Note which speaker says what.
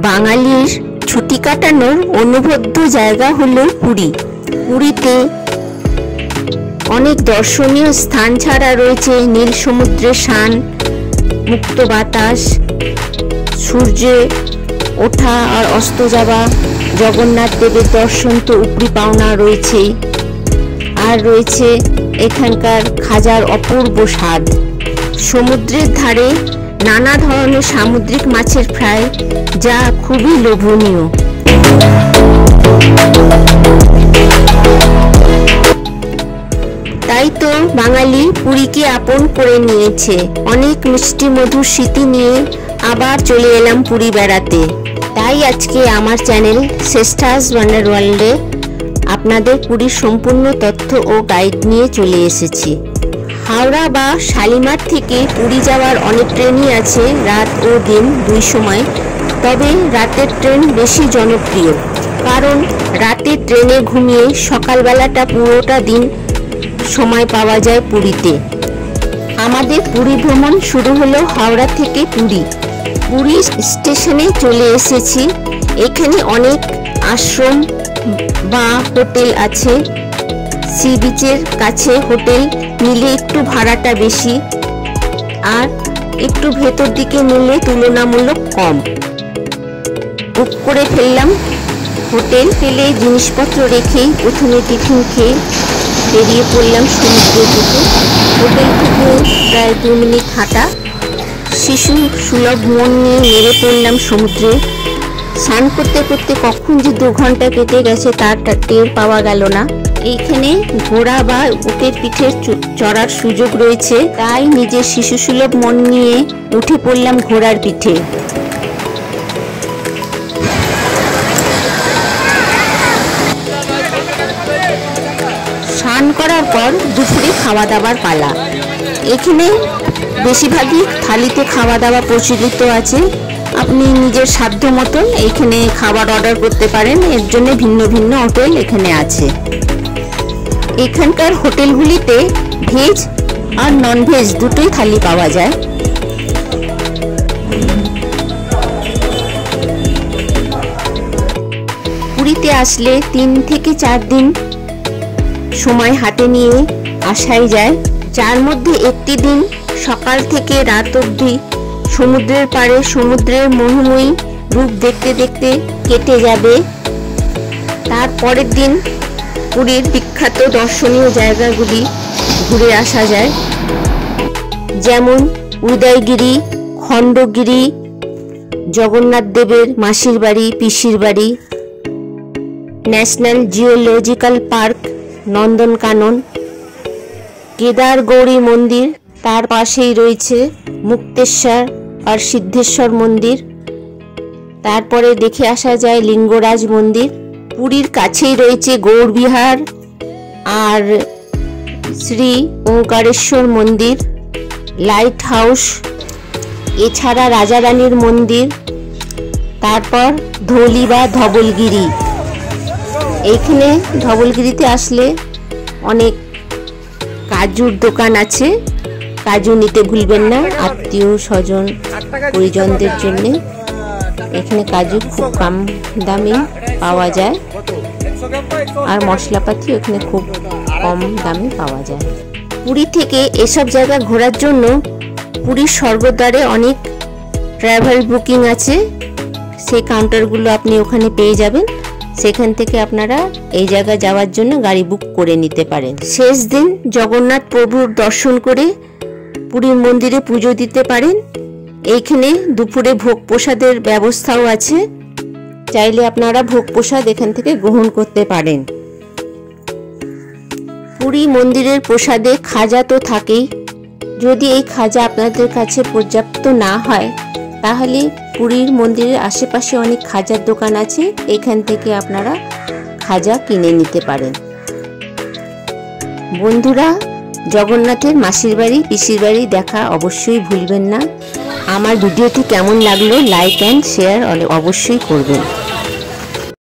Speaker 1: বাঙালির ছুটি কাটানোর অনবদ্য জায়গা হলো পুরী। পুরীতে অনেক দর্শনীয় স্থান ছাড়া রয়েছে নীল সমুদ্রের শান, মুক্ত বাতাস, সূর্যে ওঠা আর অস্ত যাওয়া, জগন্নাথ দেবের দর্শন তো উপরি পাওনা রয়েছে, আর রয়েছে এখানকার খাজার অপূর্ব স্বাদ। সমুদ্রের ধারে নানা ধরনের সামুদ্রিক মাছের ফ্রাই, যা খুবই লোভনীয়। তাই তো বাঙালি পুরীকে আপন করে নিয়েছে। অনেক মিষ্টি মধুর স্মৃতি নিয়ে আবার চলে এলাম পুরী বেড়াতে। তাই আজকে আমার চ্যানেল শ্রেষ্ঠাস ওয়ান্ডার ওয়ার্ল্ডে আপনাদের পুরীর সম্পূর্ণ তথ্য ও গাইড নিয়ে চলে এসেছি। হাওড়া বা শালিমার থেকে পুরী যাওয়ার অনেক ট্রেনই আছে, রাত ও দিন দুই সময়। তবে রাতের ট্রেন বেশি জনপ্রিয়, কারণ রাতে ট্রেনে ঘুমিয়ে সকালবেলাটা পুরোটা দিন সময় পাওয়া যায় পুরীতে। আমাদের পুরী ভ্রমণ শুরু হলো হাওড়া থেকে পুরী। পুরী স্টেশনে চলে এসেছি। এখানে অনেক আশ্রম বা হোটেল আছে। সি বিচের কাছে হোটেল নিলে একটু ভাড়াটা বেশি, আর একটু ভেতর দিকে নিলে তুলনামূলক কম। বুক করে ফেললাম হোটেল। পেলে জিনিসপত্র রেখেই প্রথমে টিফিন খেয়ে বেরিয়ে পড়লাম সমুদ্রের দিকে। হোটেল থেকে প্রায় 2 মিনিট হাঁটা। শিশু সুলভ মন নিয়ে নেমে পড়লাম সমুদ্রে। স্নান করতে করতে কখন যে 2 ঘন্টা কেটে গেছে তার টের পাওয়া গেল না। এইখানে ঘোড়া বা উটের পিঠে চড়ার সুযোগ রয়েছে, তাই নিজের শিশু সুলভ মন নিয়ে উঠে পড়লাম ঘোড়ার পিঠে। স্নান করার পর দুপুরে খাওয়া দাওয়ার পালা। এখানে বেশিরভাগই থালিতে খাওয়া দাওয়া প্রচলিত আছে। আপনি নিজের সাধ্য মতন এখানে খাবার অর্ডার করতে পারেন। এর জন্য ভিন্ন ভিন্ন হোটেল এখানে আছে। এখানকার হোটেলগুলিতে ভেজ আর নন ভেজ দুটোই থালি পাওয়া যায়। পুরীতে আসলে 3 থেকে 4 দিন সময় হাতে নিয়ে আসাই যায়, যার মধ্যে একটি দিন সকাল থেকে রাত অবধি সমুদ্রের পাড়ে সমুদ্রের মোহময়ী রূপ দেখতে দেখতে কেটে যাবে। তারপরের দিন পুরীর বিখ্যাত দর্শনীয় জায়গাগুলি ঘুরে আসা যায়, যেমন উদয়গিরি, খণ্ডগিরি, জগন্নাথ দেবের মাসির বাড়ি, পিসির বাড়ি, national geological park, Nandankanan, Kedar Gauri মন্দির, তার পাশেই রয়েছে মুক্তেশ্বর আর সিদ্ধেশ্বর মন্দির। তারপরে দেখে আসা যায় লিঙ্গরাজ মন্দির। পুরীর কাছেই রয়েছে গৌরবিহার আর শ্রী ওঙ্কারেশ্বর মন্দির, লাইট হাউস, এছাড়া রাজারানীর মন্দির। তারপর ধৌলি বা ধবলগিরি। এইখানে ধবলগিরিতে আসলে অনেক কাজুর দোকান আছে, কাজু নিতে ভুলবেন না আত্মীয় স্বজন পরিজনদের জন্য। এখানে কাজু খুব কম দামে পাওয়া যায়, আর মশলাপাতি এখানে খুব কম দামে পাওয়া যায়। পুরী থেকে এসব জায়গা ঘোরার জন্য পুরীর স্বর্গদ্বারে অনেক ট্রাভেল বুকিং আছে। সেই কাউন্টারগুলো আপনি ওখানে পেয়ে যাবেন। সেখান থেকে আপনারা এই জায়গা যাওয়ার জন্য গাড়ি বুক করে নিতে পারেন। শেষ দিন জগন্নাথ প্রভুর দর্শন করে পুরীর মন্দিরে পুজো দিতে পারেন। এইখানে দুপুরে ভোগ প্রসাদের ব্যবস্থাও আছে, চাইলে আপনারা ভোগ প্রসাদ এখান থেকে গ্রহণ করতে পারেন। পুরী মন্দিরের প্রসাদে খাজা তো থাকেই। যদি এই খাজা আপনাদের কাছে পর্যাপ্ত না হয়, তাহলে পুরীর মন্দিরের আশেপাশে অনেক খাজার দোকান আছে, এখান থেকে আপনারা খাজা কিনে নিতে পারেন। বন্ধুরা, জগন্নাথের মাসির বাড়ি, পিসির বাড়ি দেখা অবশ্যই ভুলবেন না। আমার ভিডিওটি কেমন লাগলো লাইক অ্যান্ড শেয়ার অবশ্যই করবেন।